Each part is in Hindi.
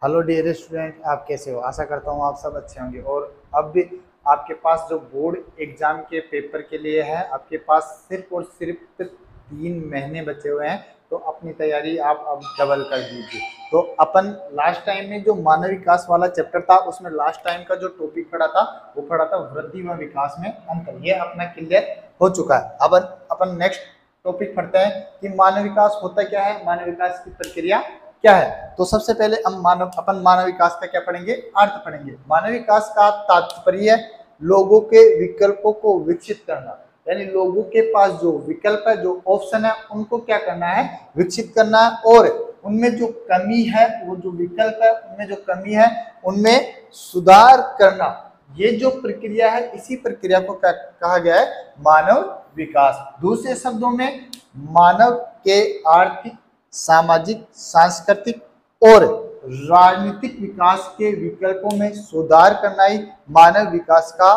हेलो डियर स्टूडेंट, आप कैसे हो? आशा करता हूँ आप सब अच्छे होंगे। और अब भी आपके पास जो बोर्ड एग्जाम के पेपर के लिए है, आपके पास सिर्फ और सिर्फ 3 महीने बचे हुए हैं। तो अपनी तैयारी आप अब डबल कर दीजिए। तो अपन लास्ट टाइम में जो मानव विकास वाला चैप्टर था, उसमें लास्ट टाइम का जो टॉपिक पढ़ा था वो पढ़ा था वृद्धि व विकास में अंतर। ये अपना क्लियर हो चुका है। अब अपन नेक्स्ट टॉपिक पढ़ते हैं कि मानव विकास होता क्या है, मानव विकास की प्रक्रिया क्या है। तो सबसे पहले हम मानव विकास का क्या पढ़ेंगे, अर्थ पढ़ेंगे। मानव विकास का तात्पर्य लोगों के विकल्पों को विकसित करना, यानी लोगों के पास जो विकल्प है, जो ऑप्शन है, उनको क्या करना है, विकसित करना है। और उनमें जो कमी है, वो जो विकल्प है उनमें जो कमी है उनमें सुधार करना। ये जो प्रक्रिया है, इसी प्रक्रिया को क्या कहा गया है, मानव विकास। दूसरे शब्दों में मानव के आर्थिक, सामाजिक, सांस्कृतिक और राजनीतिक विकास के विकल्पों में सुधार करना ही मानव विकास का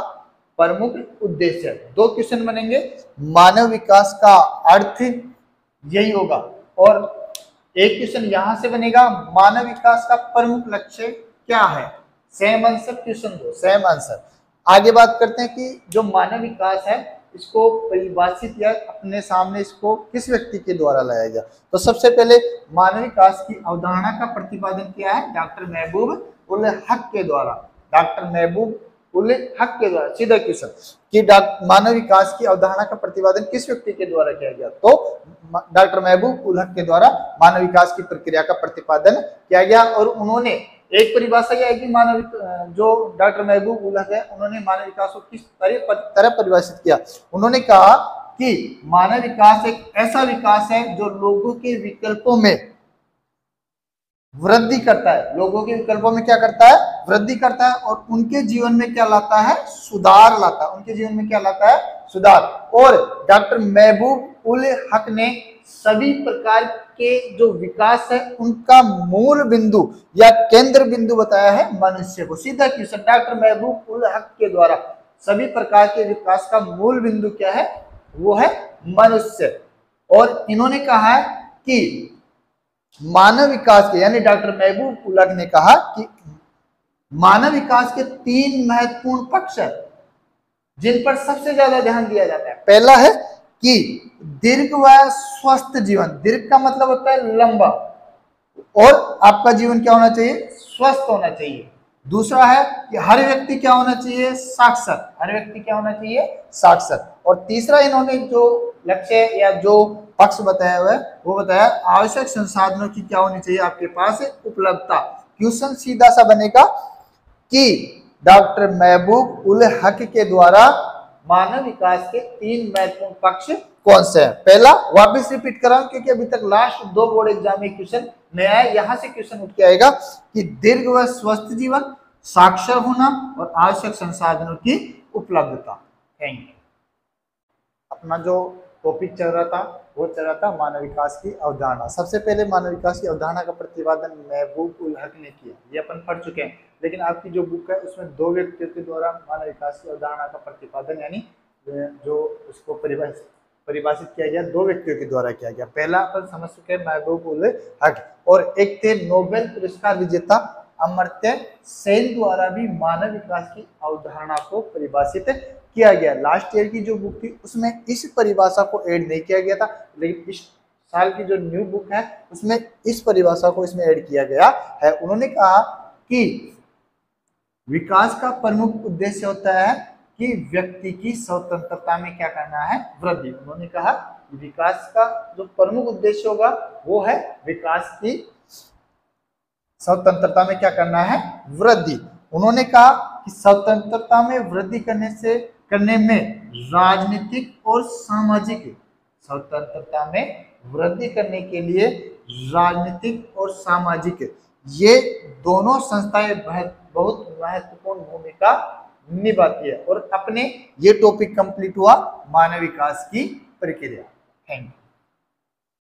प्रमुख उद्देश्य है। 2 क्वेश्चन बनेंगे। मानव विकास का अर्थ यही होगा, और एक क्वेश्चन यहां से बनेगा, मानव विकास का प्रमुख लक्ष्य क्या है। Same answer question 2, same answer. आगे बात करते हैं कि जो मानव विकास है, इसको परिभाषित या अपने सामने इसको किस व्यक्ति के द्वारा लाया गया। तो सबसे पहले मानव विकास की अवधारणा का प्रतिपादन किया है डॉक्टर महबूब उल हक के द्वारा। डॉक्टर महबूब उल हक के द्वारा। सीधा क्वेश्चन कि मानव विकास की अवधारणा का प्रतिपादन किस व्यक्ति के द्वारा किया गया, तो डॉक्टर महबूब उल हक के द्वारा मानव विकास की प्रक्रिया का प्रतिपादन किया गया। और उन्होंने एक परिभाषा यह है कि मानव, जो डॉक्टर महबूब उल हक है, उन्होंने मानव विकास को किस तरह परिभाषित किया। उन्होंने कहा कि मानव विकास एक ऐसा विकास है जो लोगों के विकल्पों में वृद्धि करता है। लोगों के विकल्पों में क्या करता है, वृद्धि करता है, और उनके जीवन में क्या लाता है, सुधार लाता है। उनके जीवन में क्या लाता है, सुधार। और डॉक्टर महबूब उल हक ने सभी प्रकार के जो विकास है उनका मूल बिंदु या केंद्र बिंदु बताया है मनुष्य को। सीधा क्वेश्चन, डॉक्टर महबूब उल हक के द्वारा सभी प्रकार के विकास का मूल बिंदु क्या है, वो है मनुष्य। और इन्होंने कहा है कि मानव विकास के, यानी डॉक्टर महबूब उल हक ने कहा कि मानव विकास के 3 महत्वपूर्ण पक्ष है जिन पर सबसे ज्यादा ध्यान दिया जाता है। पहला है कि दीर्घ व स्वस्थ जीवन। दीर्घ का मतलब होता है लंबा, और आपका जीवन क्या होना चाहिए, स्वस्थ होना चाहिए। दूसरा है कि हर व्यक्ति क्या होना चाहिए, साक्षर। हर व्यक्ति क्या होना चाहिए, साक्षर। और तीसरा इन्होंने जो लक्ष्य या जो पक्ष बताया हुआ है, वो बताया आवश्यक संसाधनों की क्या होनी चाहिए आपके पास, उपलब्धता। क्वेश्चन सीधा सा बनेगा कि डॉक्टर महबूब उल हक के द्वारा मानव विकास के 3 महत्वपूर्ण पक्ष कौन से हैं। पहला, वापस रिपीट कर रहा हूं क्योंकि अभी तक लास्ट 2 बोर्ड एग्जाम में क्वेश्चन नया है, यहां से क्वेश्चन उठ के आएगा कि दीर्घ व स्वस्थ जीवन, साक्षर होना और आवश्यक संसाधनों की उपलब्धता। Thank you. अपना जो टॉपिक चल रहा था वो चल रहा था मानव विकास की अवधारणा। सबसे पहले मानव विकास की अवधारणा का प्रतिपादन महबूब उल हक ने किया, ये अपन पढ़ चुके हैं। लेकिन आपकी जो बुक है उसमें 2 व्यक्तियों के द्वारा मानव विकास की अवधारणा का प्रतिपादन, यानी जो उसको परिभाषित किया गया, 2 व्यक्तियों के द्वारा किया गया। पहला अपन समझ चुके हैं महबूब उल हक, और एक थे नोबेल पुरस्कार विजेता अमर्त्य सेन द्वारा भी मानव विकास की अवधारणा को परिभाषित किया गया। लास्ट ईयर की जो बुक थी उसमें इस परिभाषा को ऐड नहीं किया गया था, लेकिन इस साल की जो न्यू बुक है उसमें इस परिभाषा को इसमें ऐड किया गया है। उन्होंने कहा कि विकास का प्रमुख उद्देश्य होता है कि व्यक्ति की स्वतंत्रता में क्या करना है, वृद्धि। उन्होंने कहा विकास का जो प्रमुख उद्देश्य होगा वो है विकास की स्वतंत्रता में क्या करना है, वृद्धि। उन्होंने कहा कि स्वतंत्रता में वृद्धि करने में राजनीतिक और सामाजिक, स्वतंत्रता में वृद्धि करने के लिए राजनीतिक और सामाजिक, ये दोनों संस्थाएं बहुत महत्वपूर्ण भूमिका निभाती है। और अपने ये टॉपिक कंप्लीट हुआ मानव विकास की प्रक्रिया। Thank you.